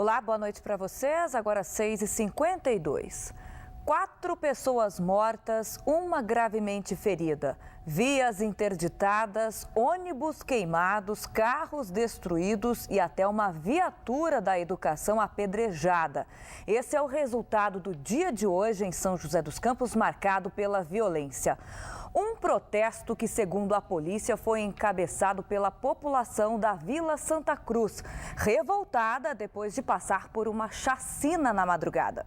Olá, boa noite para vocês. Agora 6h52. 4 pessoas mortas, uma gravemente ferida. Vias interditadas, ônibus queimados, carros destruídos e até uma viatura da educação apedrejada. Esse é o resultado do dia de hoje em São José dos Campos, marcado pela violência. Um protesto que, segundo a polícia, foi encabeçado pela população da Vila Santa Cruz, revoltada depois de passar por uma chacina na madrugada.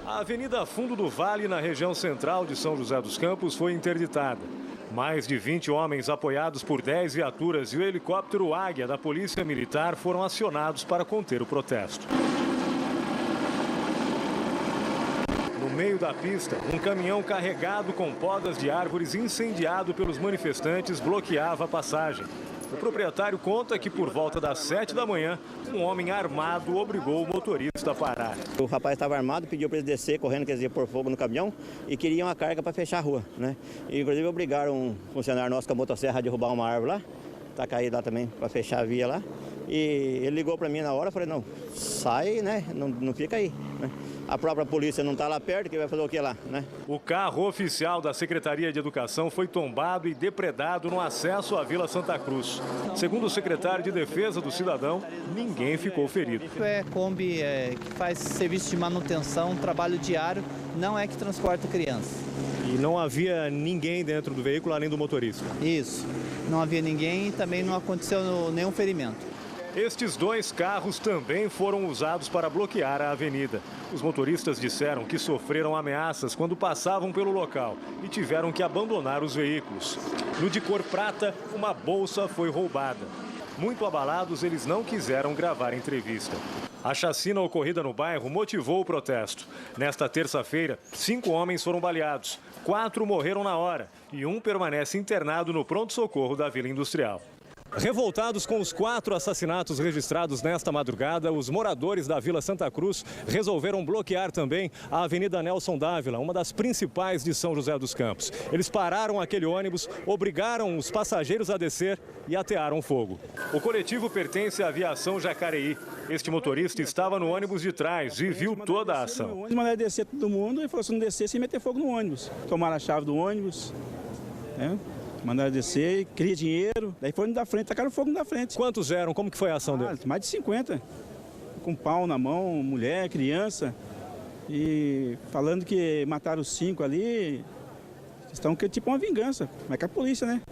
A Avenida Fundo do Vale, na região central de São José dos Campos, foi interditada. Mais de 20 homens, apoiados por 10 viaturas e o helicóptero Águia da Polícia Militar, foram acionados para conter o protesto. No meio da pista, um caminhão carregado com podas de árvores incendiado pelos manifestantes bloqueava a passagem. O proprietário conta que por volta das 7 da manhã, um homem armado obrigou o motorista a parar. O rapaz estava armado, pediu para ele descer correndo, quer dizer, pôr fogo no caminhão e queria uma carga para fechar a rua, né? E, inclusive obrigaram um funcionário nosso com a motosserra a derrubar uma árvore lá, tá caído lá também para fechar a via lá. E ele ligou para mim na hora, eu falei, não, sai, né? Não fica aí, né? A própria polícia não está lá perto, que vai fazer o que lá, né? O carro oficial da Secretaria de Educação foi tombado e depredado no acesso à Vila Santa Cruz. Segundo o secretário de Defesa do Cidadão, ninguém ficou ferido. É Kombi que faz serviço de manutenção, trabalho diário, não é que transporta criança. E não havia ninguém dentro do veículo além do motorista? Isso, não havia ninguém e também não aconteceu nenhum ferimento. Estes 2 carros também foram usados para bloquear a avenida. Os motoristas disseram que sofreram ameaças quando passavam pelo local e tiveram que abandonar os veículos. No de cor prata, uma bolsa foi roubada. Muito abalados, eles não quiseram gravar entrevista. A chacina ocorrida no bairro motivou o protesto. Nesta terça-feira, 5 homens foram baleados, 4 morreram na hora e 1 permanece internado no pronto-socorro da Vila Industrial. Revoltados com os 4 assassinatos registrados nesta madrugada, os moradores da Vila Santa Cruz resolveram bloquear também a Avenida Nelson Dávila, uma das principais de São José dos Campos. Eles pararam aquele ônibus, obrigaram os passageiros a descer e atearam fogo. O coletivo pertence à Aviação Jacareí. Este motorista estava no ônibus de trás e viu toda a ação. Eles mandaram descer todo mundo e falou se não descer, sem meter fogo no ônibus. Tomaram a chave do ônibus, né? Mandaram descer, queria dinheiro, daí foram da frente, tacaram fogo da frente. Quantos eram? Como que foi a ação deles? Mais de 50, com pau na mão, mulher, criança, e falando que mataram os 5 ali, estão que tipo uma vingança, mas com a polícia, né?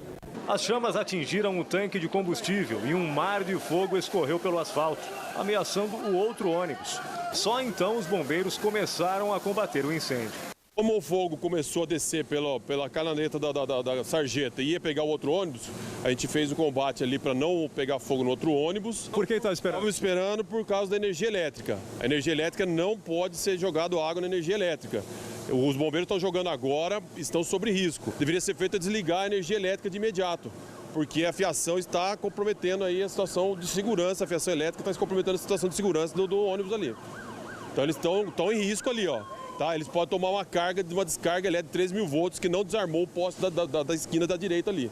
As chamas atingiram um tanque de combustível e um mar de fogo escorreu pelo asfalto, ameaçando o outro ônibus. Só então os bombeiros começaram a combater o incêndio. Como o fogo começou a descer pela canaleta da sarjeta e ia pegar o outro ônibus, a gente fez o combate ali para não pegar fogo no outro ônibus. Por que estava esperando? Estava esperando por causa da energia elétrica. A energia elétrica não pode ser jogado água na energia elétrica. Os bombeiros estão jogando agora, estão sob risco. Deveria ser feito desligar a energia elétrica de imediato, porque a fiação está comprometendo aí a situação de segurança, a fiação elétrica está comprometendo a situação de segurança do ônibus ali. Então eles estão em risco ali, ó. Tá, eles podem tomar uma descarga elétrica de 3 mil volts que não desarmou o poste da esquina da direita ali.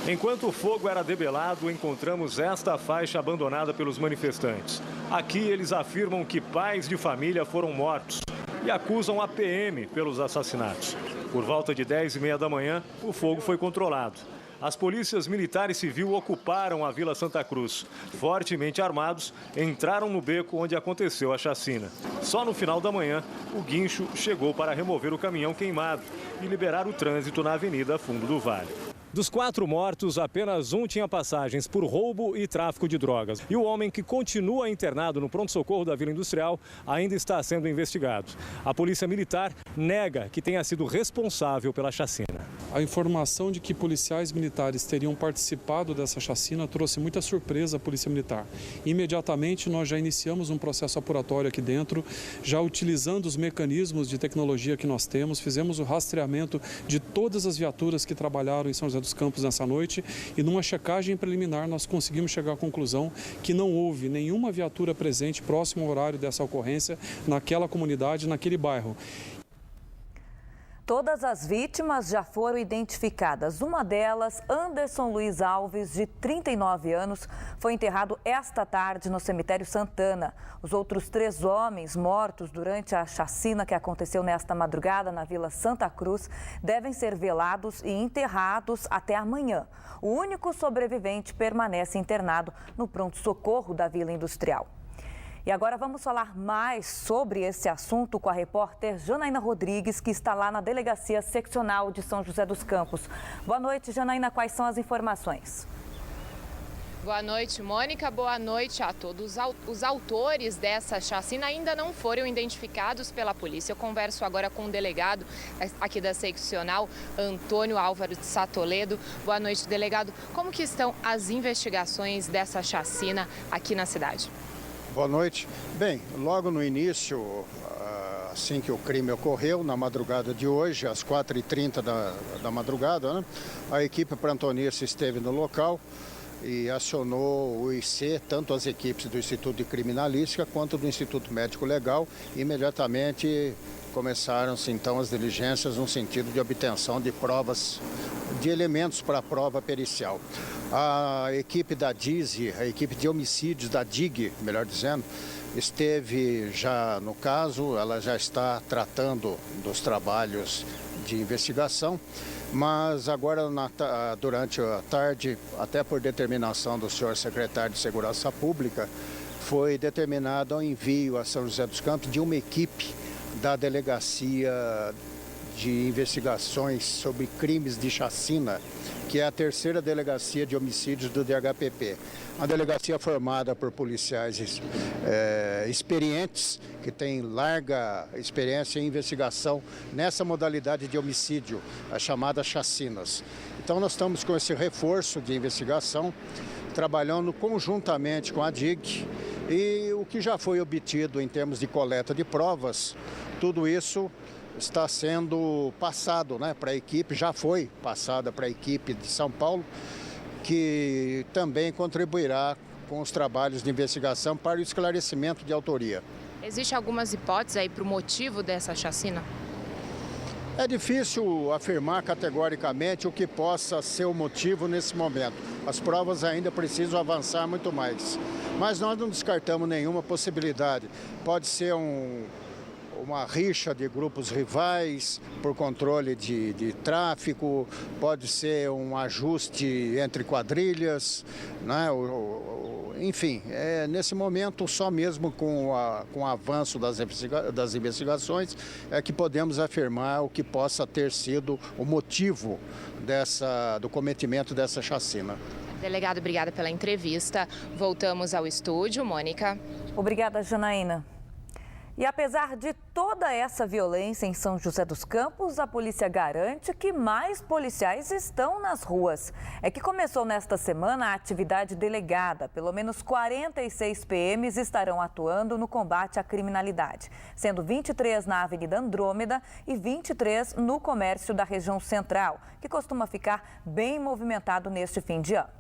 Enquanto o fogo era debelado, encontramos esta faixa abandonada pelos manifestantes. Aqui eles afirmam que pais de família foram mortos e acusam a PM pelos assassinatos. Por volta de 10h30 da manhã, o fogo foi controlado. As polícias militar e civil ocuparam a Vila Santa Cruz. Fortemente armados, entraram no beco onde aconteceu a chacina. Só no final da manhã, o guincho chegou para remover o caminhão queimado e liberar o trânsito na Avenida Fundo do Vale. Dos 4 mortos, apenas um tinha passagens por roubo e tráfico de drogas. E o homem que continua internado no pronto-socorro da Vila Industrial ainda está sendo investigado. A Polícia Militar nega que tenha sido responsável pela chacina. A informação de que policiais militares teriam participado dessa chacina trouxe muita surpresa à Polícia Militar. Imediatamente nós já iniciamos um processo apuratório aqui dentro, já utilizando os mecanismos de tecnologia que nós temos, fizemos o rastreamento de todas as viaturas que trabalharam em São José dos Campos nessa noite e numa checagem preliminar nós conseguimos chegar à conclusão que não houve nenhuma viatura presente próximo ao horário dessa ocorrência naquela comunidade, naquele bairro. Todas as vítimas já foram identificadas. Uma delas, Anderson Luiz Alves, de 39 anos, foi enterrado esta tarde no cemitério Santana. Os outros 3 homens mortos durante a chacina que aconteceu nesta madrugada na Vila Santa Cruz devem ser velados e enterrados até amanhã. O único sobrevivente permanece internado no pronto-socorro da Vila Industrial. E agora vamos falar mais sobre esse assunto com a repórter Janaína Rodrigues, que está lá na Delegacia Seccional de São José dos Campos. Boa noite, Janaína. Quais são as informações? Boa noite, Mônica. Boa noite a todos. Os autores dessa chacina ainda não foram identificados pela polícia. Eu converso agora com o delegado aqui da seccional, Antônio Álvaro de Sá Toledo. Boa noite, delegado. Como que estão as investigações dessa chacina aqui na cidade? Boa noite. Bem, logo no início, assim que o crime ocorreu, na madrugada de hoje, às 4h30 da madrugada, né, a equipe plantonista esteve no local e acionou o IC, tanto as equipes do Instituto de Criminalística quanto do Instituto Médico Legal. Imediatamente começaram-se então as diligências no sentido de obtenção de provas, de elementos para a prova pericial. A equipe da DISE, a equipe de homicídios da DIG, melhor dizendo, esteve já no caso, ela já está tratando dos trabalhos de investigação, mas agora durante a tarde, até por determinação do senhor secretário de Segurança Pública, foi determinado o envio a São José dos Campos de uma equipe da Delegacia de Investigações sobre Crimes de Chacina, que é a 3ª Delegacia de Homicídios do DHPP. Uma delegacia formada por policiais experientes, que têm larga experiência em investigação nessa modalidade de homicídio, as chamadas chacinas. Então nós estamos com esse reforço de investigação, trabalhando conjuntamente com a DIG, e o que já foi obtido em termos de coleta de provas, tudo isso está sendo passado, né, para a equipe, já foi passada para a equipe de São Paulo, que também contribuirá com os trabalhos de investigação para o esclarecimento de autoria. Existem algumas hipóteses aí para o motivo dessa chacina? É difícil afirmar categoricamente o que possa ser o motivo nesse momento. As provas ainda precisam avançar muito mais. Mas nós não descartamos nenhuma possibilidade. Pode ser uma rixa de grupos rivais por controle de tráfico, pode ser um ajuste entre quadrilhas, né? Enfim, nesse momento, só mesmo com o avanço das investigações é que podemos afirmar o que possa ter sido o motivo do cometimento dessa chacina. Delegado, obrigada pela entrevista. Voltamos ao estúdio, Mônica. Obrigada, Janaína. E apesar de toda essa violência em São José dos Campos, a polícia garante que mais policiais estão nas ruas. É que começou nesta semana a atividade delegada. Pelo menos 46 PMs estarão atuando no combate à criminalidade, sendo 23 na Avenida Andrômeda e 23 no comércio da região central, que costuma ficar bem movimentado neste fim de ano.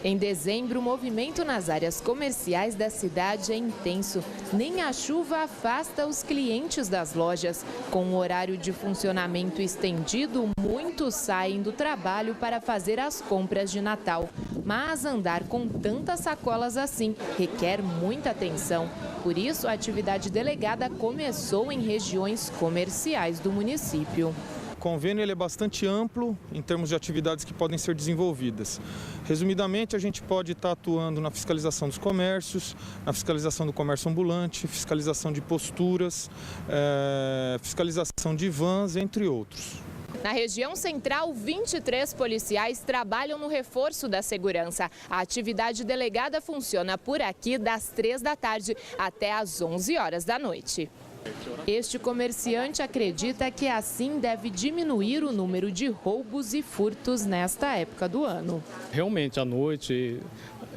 Em dezembro, o movimento nas áreas comerciais da cidade é intenso. Nem a chuva afasta os clientes das lojas. Com o horário de funcionamento estendido, muitos saem do trabalho para fazer as compras de Natal. Mas andar com tantas sacolas assim requer muita atenção. Por isso, a atividade delegada começou em regiões comerciais do município. O convênio ele é bastante amplo em termos de atividades que podem ser desenvolvidas. Resumidamente, a gente pode estar atuando na fiscalização dos comércios, na fiscalização do comércio ambulante, fiscalização de posturas, fiscalização de vans, entre outros. Na região central, 23 policiais trabalham no reforço da segurança. A atividade delegada funciona por aqui das 3 da tarde até às 11 horas da noite. Este comerciante acredita que assim deve diminuir o número de roubos e furtos nesta época do ano. Realmente, à noite,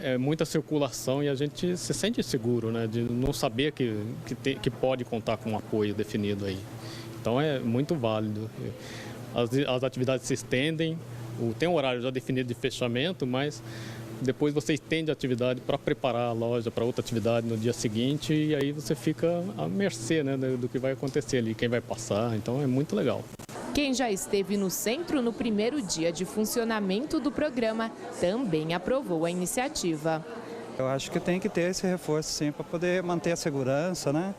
é muita circulação e a gente se sente seguro, né, de não saber que pode contar com um apoio definido aí. Então é muito válido. As atividades se estendem, tem um horário já definido de fechamento, mas depois você estende a atividade para preparar a loja para outra atividade no dia seguinte e aí você fica à mercê, né, do que vai acontecer ali, quem vai passar. Então é muito legal. Quem já esteve no centro no primeiro dia de funcionamento do programa também aprovou a iniciativa. Eu acho que tem que ter esse reforço sim, para poder manter a segurança, né?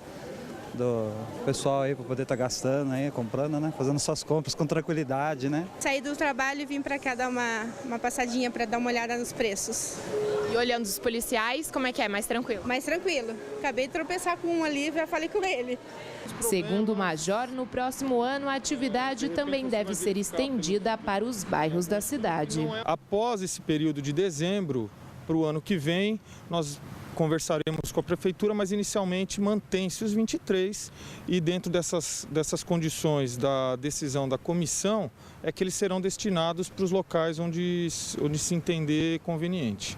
Do pessoal aí, para poder estar gastando aí, comprando, né? Fazendo suas compras com tranquilidade, né? Saí do trabalho e vim para cá dar uma passadinha para dar uma olhada nos preços. E olhando os policiais, como é que é? Mais tranquilo? Mais tranquilo. Acabei de tropeçar com um ali e já falei com ele. Segundo o Major, no próximo ano a atividade também deve ser estendida para os bairros da cidade. Após esse período de dezembro, para o ano que vem, nós conversaremos com a Prefeitura, mas inicialmente mantém-se os 23 e dentro dessas condições da decisão da comissão é que eles serão destinados para os locais onde se entender conveniente.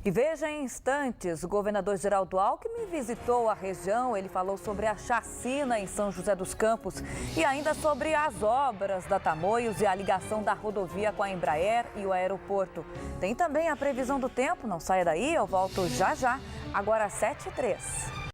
E veja em instantes, o governador Geraldo Alckmin visitou a região, ele falou sobre a chacina em São José dos Campos e ainda sobre as obras da Tamoios e a ligação da rodovia com a Embraer e o aeroporto. Tem também a previsão do tempo, não saia daí, eu volto já já, agora às 7h03.